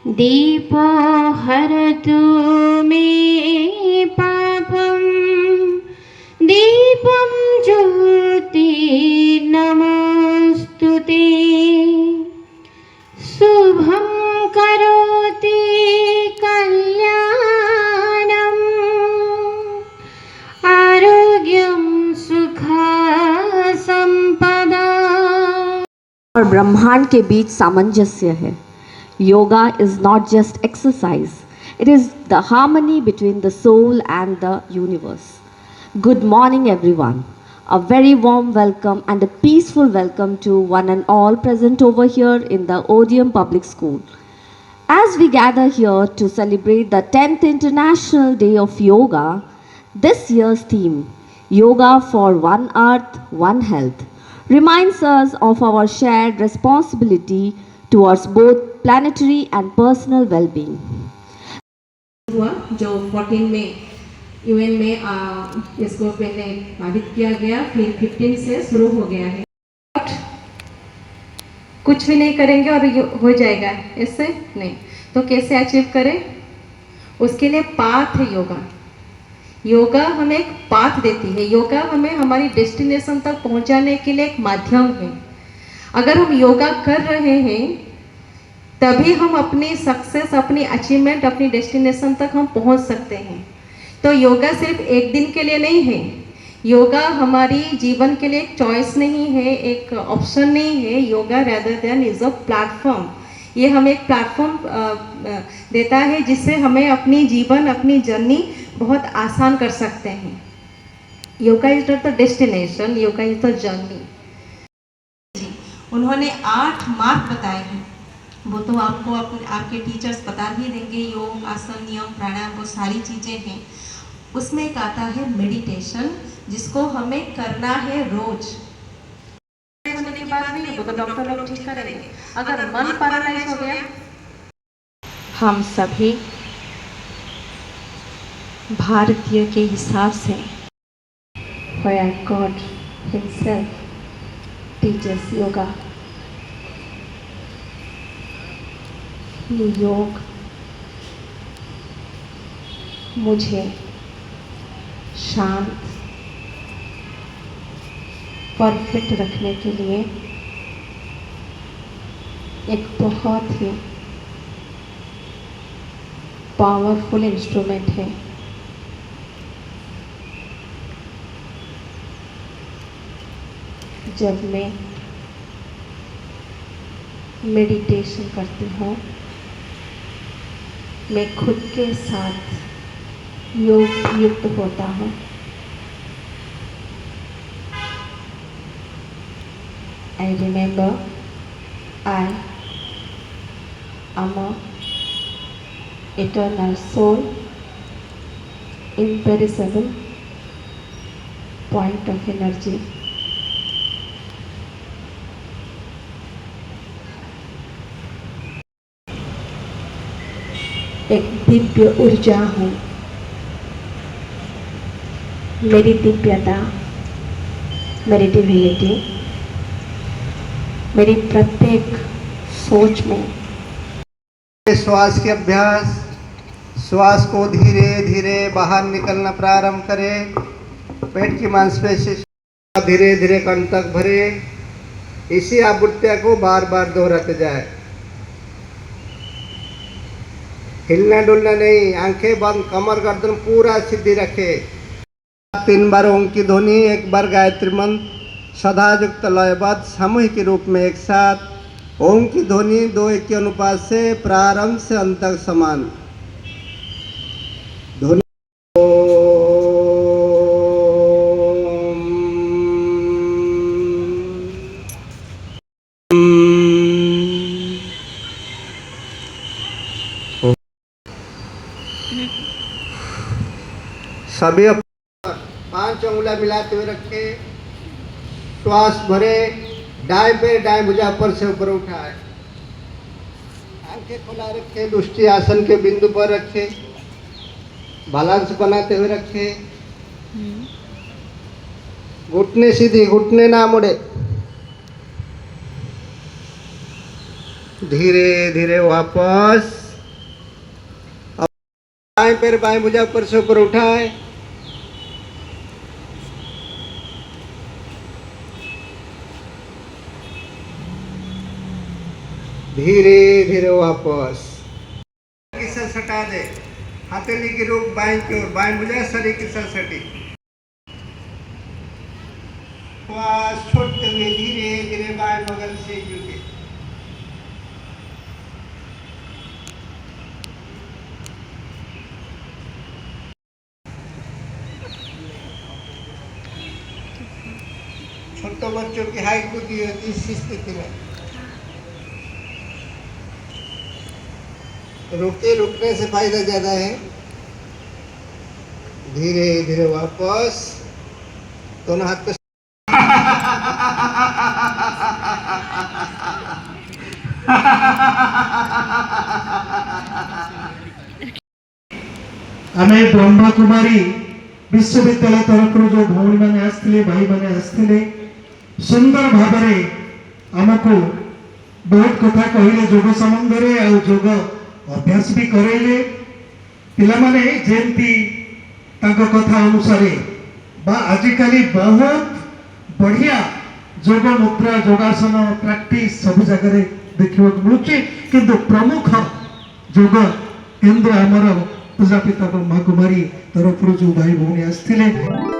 दीपो हरतु मे पापं दीपं ज्योति नमोस्तुते शुभं करोति कल्याणम् आरोग्यं सुख संपदा। और ब्रह्मांड के बीच सामंजस्य है। Yoga is not just exercise, it is the harmony between the soul and the universe. Good morning everyone. A very warm welcome and a peaceful welcome to one and all present over here in the Odium Public School. As we gather here to celebrate the 10th International Day of Yoga, this year's theme, Yoga for One Earth, One Health, reminds us of our shared responsibility towards both planetary and personal well-being. हुआ जो 14 में UN में इसको पहले पारित किया गया, फिर 15 से शुरू हो गया है। कुछ भी नहीं करेंगे और हो जाएगा, ऐसे नहीं। तो कैसे अचीव करें, उसके लिए पाथ है योगा। योगा हमें एक पाथ देती है। योगा हमें हमारी डेस्टिनेशन तक पहुंचाने के लिए एक माध्यम है। अगर हम योगा कर रहे हैं तभी हम अपनी सक्सेस, अपनी अचीवमेंट, अपनी डेस्टिनेशन तक हम पहुंच सकते हैं। तो योगा सिर्फ एक दिन के लिए नहीं है। योगा हमारी जीवन के लिए एक चॉइस नहीं है, एक ऑप्शन नहीं है। Yoga rather than is a platform. ये हमें एक प्लेटफॉर्म देता है जिससे हमें अपनी जीवन, अपनी जर्नी बहुत आसान कर सकते हैं। Yoga is not the destination, yoga is the journey. उन्होंने 8 मार्ग बताए हैं, वो तो आपको आपके टीचर्स बता भी देंगे। योग, आसन, नियम, प्राणायाम, वो सारी चीज़ें हैं। उसमें एक आता है मेडिटेशन, जिसको हमें करना है रोज। होने के बाद नहीं, वो तो डॉक्टर लोग ठीक करेंगे। अगर मन पैरालाइज हो गया, हम सभी भारतीय के हिसाब से where God himself teaches yoga, योग मुझे शांत, परफेक्ट रखने के लिए एक बहुत ही पावरफुल इंस्ट्रूमेंट है। जब मैं मेडिटेशन करती हूँ, मैं खुद के साथ योग युक्त होता हूँ। I remember I am a eternal soul, imperishable point of energy. एक दिव्य ऊर्जा हूँ। मेरी दिव्यता, मेरी डिविनिटी मेरी प्रत्येक सोच में। श्वास के अभ्यास, श्वास को धीरे धीरे बाहर निकलना प्रारंभ करें। पेट की मांसपेशी धीरे धीरे कंठ तक भरे। इसी आवृत्तियों को बार बार दोहराते जाए। हिलना डुलना नहीं, आंखें बंद, कमर गर्दन पूरा सीधी रखे। 3 बार ओम की ध्वनि, 1 बार गायत्री मंत्र सदा युक्त लयबद्ध सामूहिक रूप में एक साथ। ओम की ध्वनि 2:1 के अनुपात से प्रारंभ से अंत तक समान। ध्वनि सभी 5 उंगलियां मिलाते हुए रखे। श्वास भरे, दाएं पैर दाएं भुजा पर से ऊपर उठाए। आंखें खुला रखे, दृष्टि आसन के बिंदु पर रखे। बैलेंस बनाते हुए रखे। घुटने सीधी, घुटने ना मुड़े। धीरे धीरे वापस बाएं पैर बाएं भुजा ऊपर से ऊपर उठाए, धीरे धीरे वापस किस्सा सटा दे, हथेली की रूप बाएं की ओर, बाएं भुजा शरीर किस्सा सटी, श्वास छोड़ते हुए धीरे धीरे बाएं बगल से झुके, छोटे बच्चों की हाइट होती है इस स्थिति में, रुके, रुकने से फायदा ज्यादा है, धीरे धीरे वापस, दोनों हाथ को आमे ब्रह्मा कुमारी विश्वविद्यालय तरफ जो भौणी मैंने आसते भाई मैंने आसते सुंदर भाव आमको बहुत कथा कहले योग संबंध में योग अभ्यास भी करैले पिला माने जेंती तांको कथा अनुसार बा आजिकली बहुत बढ़िया योग मुद्रा योगासन प्रैक्टिस सब जगह देखा मिलूँ किंतु प्रमुख योग केंद्र आमर प्रजापिता ब्रह्मा कुमारी तरफ जो भाई भौणी आसते